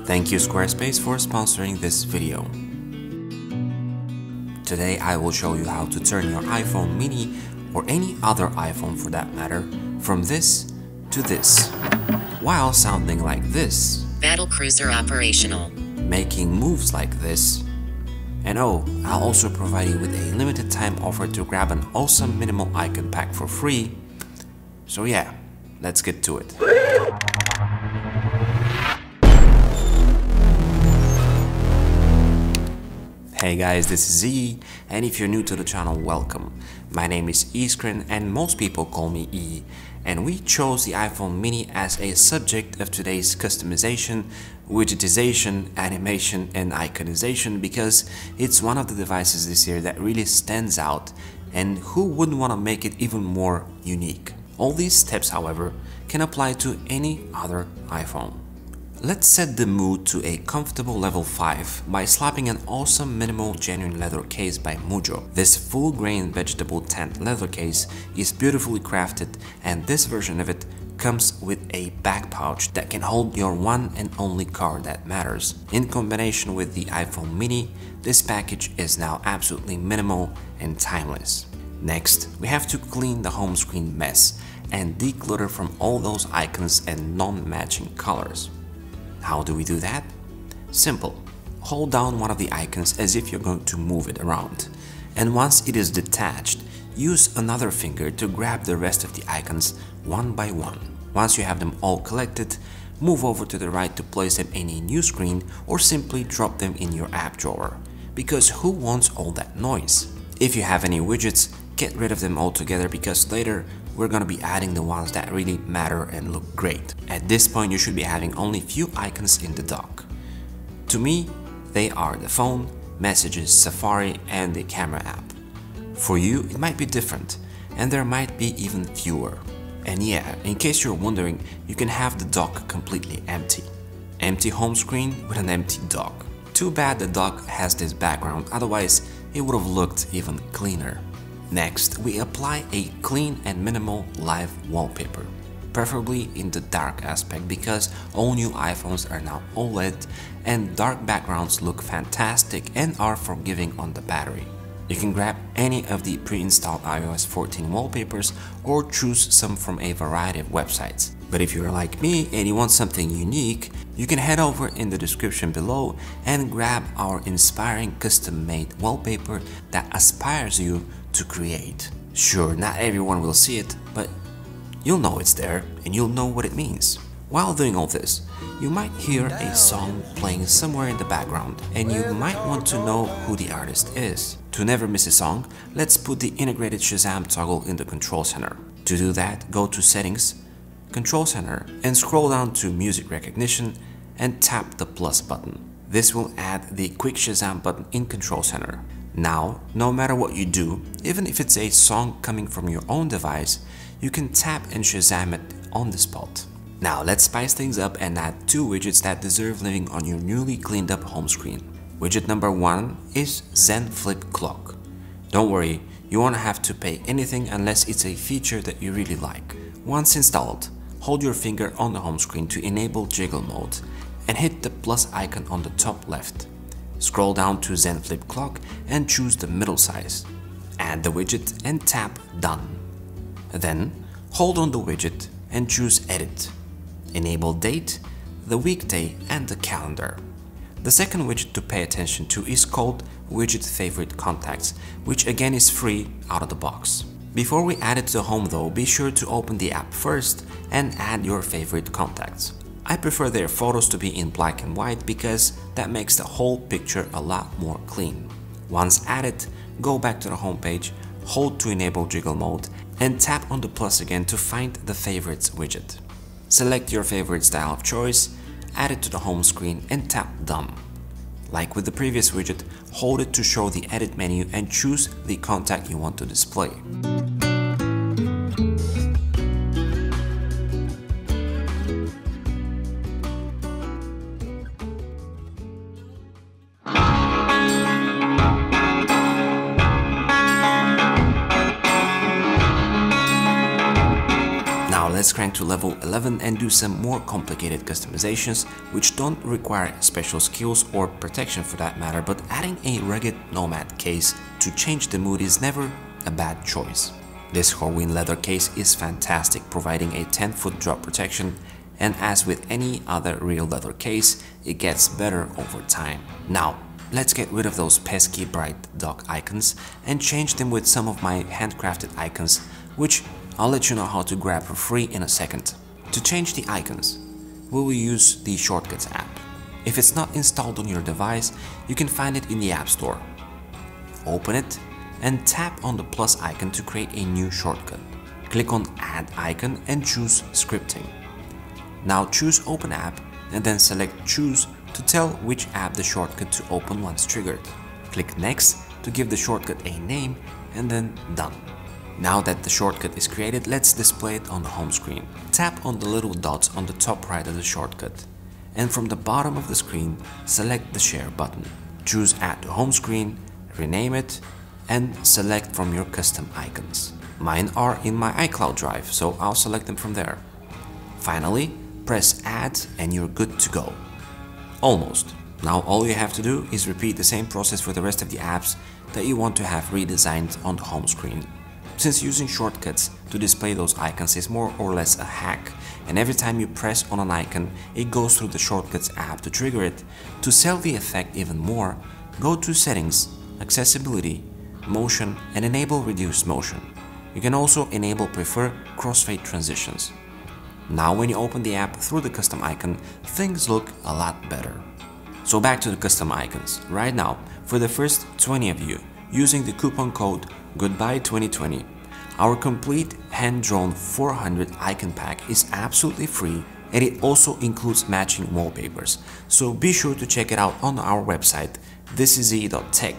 Thank you Squarespace for sponsoring this video. Today I will show you how to turn your iPhone mini or any other iPhone for that matter from this to this while sounding like this, Battlecruiser operational, making moves like this, and oh, I'll also provide you with a limited time offer to grab an awesome minimal icon pack for free. So yeah, let's get to it. Hey guys, this is Z, and if you're new to the channel, welcome. My name is Iskren and most people call me E, and we chose the iPhone mini as a subject of today's customization, widgetization, animation and iconization because it's one of the devices this year that really stands out, and who wouldn't want to make it even more unique? All these steps, however, can apply to any other iPhone. Let's set the mood to a comfortable level 5 by slapping an awesome minimal genuine leather case by Mujo. This full-grain vegetable tanned leather case is beautifully crafted, and this version of it comes with a back pouch that can hold your one and only card that matters. In combination with the iPhone mini, this package is now absolutely minimal and timeless. Next, we have to clean the home screen mess and declutter from all those icons and non-matching colors. How do we do that? Simple. Hold down one of the icons as if you're going to move it around, and once it is detached, use another finger to grab the rest of the icons one by one. Once you have them all collected, move over to the right to place them in a new screen or simply drop them in your app drawer, because who wants all that noise? If you have any widgets, get rid of them altogether because later we're gonna be adding the ones that really matter and look great. At this point you should be having only few icons in the dock. To me, they are the phone, messages, Safari and the camera app. For you it might be different, and there might be even fewer. And yeah, in case you're wondering, you can have the dock completely empty. Empty home screen with an empty dock. Too bad the dock has this background, otherwise it would have looked even cleaner. Next, we apply a clean and minimal live wallpaper, preferably in the dark aspect because all new iPhones are now OLED and dark backgrounds look fantastic and are forgiving on the battery. You can grab any of the pre-installed iOS 14 wallpapers or choose some from a variety of websites. But if you're like me and you want something unique, you can head over in the description below and grab our inspiring custom-made wallpaper that aspires you to create. Sure, not everyone will see it, but you'll know it's there and you'll know what it means. While doing all this, you might hear a song playing somewhere in the background and you might want to know who the artist is. To never miss a song, let's put the integrated Shazam toggle in the control center. To do that, go to Settings, Control Center, and scroll down to Music Recognition and tap the plus button. This will add the Quick Shazam button in Control Center. Now, no matter what you do, even if it's a song coming from your own device, you can tap and Shazam it on the spot. Now let's spice things up and add two widgets that deserve living on your newly cleaned up home screen. Widget number 1 is Zen Flip Clock. Don't worry, you won't have to pay anything unless it's a feature that you really like. Once installed, hold your finger on the home screen to enable jiggle mode and hit the plus icon on the top left. Scroll down to Zen Flip Clock and choose the middle size. Add the widget and tap Done. Then, hold on the widget and choose Edit. Enable Date, the weekday and the calendar. The second widget to pay attention to is called Widget Favorite Contacts, which again is free out of the box. Before we add it to home though, be sure to open the app first and add your favorite contacts. I prefer their photos to be in black and white because that makes the whole picture a lot more clean. Once added, go back to the home page, hold to enable jiggle mode and tap on the plus again to find the favorites widget. Select your favorite style of choice, add it to the home screen and tap Done. Like with the previous widget, hold it to show the edit menu and choose the contact you want to display. Iskren to level 11 and do some more complicated customizations which don't require special skills or protection for that matter, but adding a rugged nomad case to change the mood is never a bad choice. This Horween leather case is fantastic, providing a 10-foot drop protection, and as with any other real leather case, it gets better over time. Now, let's get rid of those pesky bright dock icons and change them with some of my handcrafted icons, which I'll let you know how to grab for free in a second. To change the icons, we will use the Shortcuts app. If it's not installed on your device, you can find it in the App Store. Open it and tap on the plus icon to create a new shortcut. Click on Add icon and choose Scripting. Now choose Open App and then select Choose to tell which app the shortcut to open once triggered. Click Next to give the shortcut a name and then Done. Now that the shortcut is created, let's display it on the home screen. Tap on the little dots on the top right of the shortcut, and from the bottom of the screen, select the Share button. Choose Add to Home Screen, rename it, and select from your custom icons. Mine are in my iCloud drive, so I'll select them from there. Finally, press Add and you're good to go. Almost. Now all you have to do is repeat the same process for the rest of the apps that you want to have redesigned on the home screen. Since using shortcuts to display those icons is more or less a hack, and every time you press on an icon, it goes through the Shortcuts app to trigger it, to sell the effect even more, go to Settings, Accessibility, Motion, and enable Reduce Motion. You can also enable Prefer Crossfade Transitions. Now when you open the app through the custom icon, things look a lot better. So back to the custom icons. Right now, for the first 20 of you, using the coupon code GOODBYE2020, our complete hand-drawn 400 icon pack is absolutely free, and it also includes matching wallpapers. So be sure to check it out on our website, ThisIsE.tech,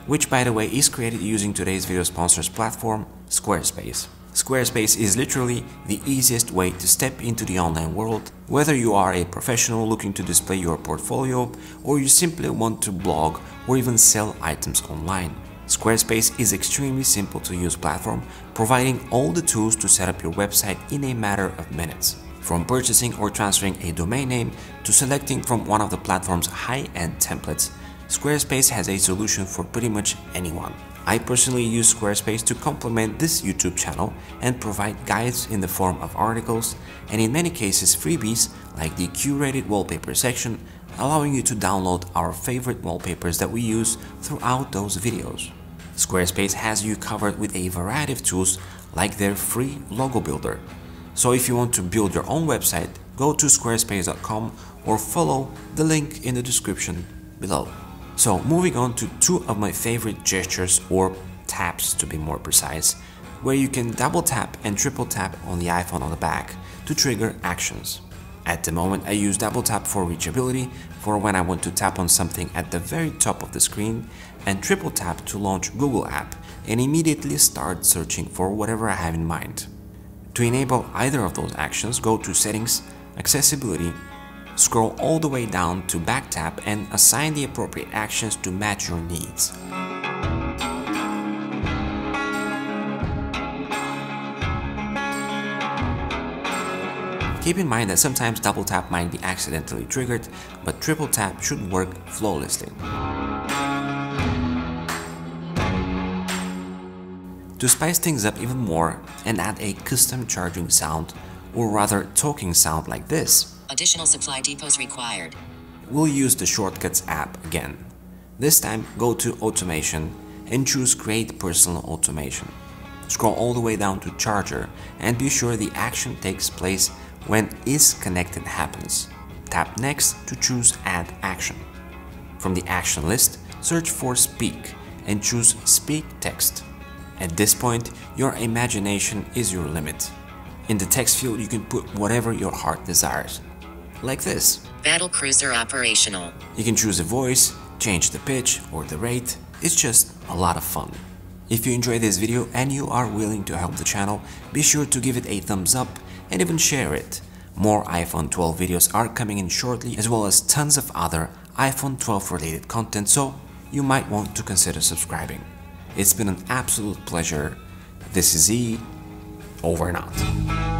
which by the way is created using today's video sponsor's platform, Squarespace. Squarespace is literally the easiest way to step into the online world, whether you are a professional looking to display your portfolio or you simply want to blog or even sell items online. Squarespace is extremely simple to use platform, providing all the tools to set up your website in a matter of minutes. From purchasing or transferring a domain name to selecting from one of the platform's high-end templates, Squarespace has a solution for pretty much anyone. I personally use Squarespace to complement this YouTube channel and provide guides in the form of articles and in many cases freebies like the curated wallpaper section, allowing you to download our favorite wallpapers that we use throughout those videos. Squarespace has you covered with a variety of tools like their free logo builder. So if you want to build your own website, go to squarespace.com or follow the link in the description below. So moving on to two of my favorite gestures, or taps to be more precise, where you can double tap and triple tap on the iPhone on the back to trigger actions. At the moment I use double tap for reachability, for when I want to tap on something at the very top of the screen, and triple tap to launch Google app and immediately start searching for whatever I have in mind. To enable either of those actions, go to Settings, Accessibility, scroll all the way down to back tap and assign the appropriate actions to match your needs. Keep in mind that sometimes double tap might be accidentally triggered, but triple tap should work flawlessly. To spice things up even more and add a custom charging sound, or rather talking sound like this, Additional supply depots required. we'll use the Shortcuts app again. This time go to Automation and choose Create Personal Automation. Scroll all the way down to Charger and be sure the action takes place when Is Connected happens. Tap Next to choose Add Action. From the action list, search for Speak and choose Speak Text. At this point, your imagination is your limit. In the text field, you can put whatever your heart desires. Like this. Battle cruiser operational. You can choose a voice, change the pitch or the rate. It's just a lot of fun. If you enjoyed this video and you are willing to help the channel, be sure to give it a thumbs up and even share it. More iPhone 12 videos are coming in shortly, as well as tons of other iPhone 12 related content, so you might want to consider subscribing. It's been an absolute pleasure. This is E, over and out.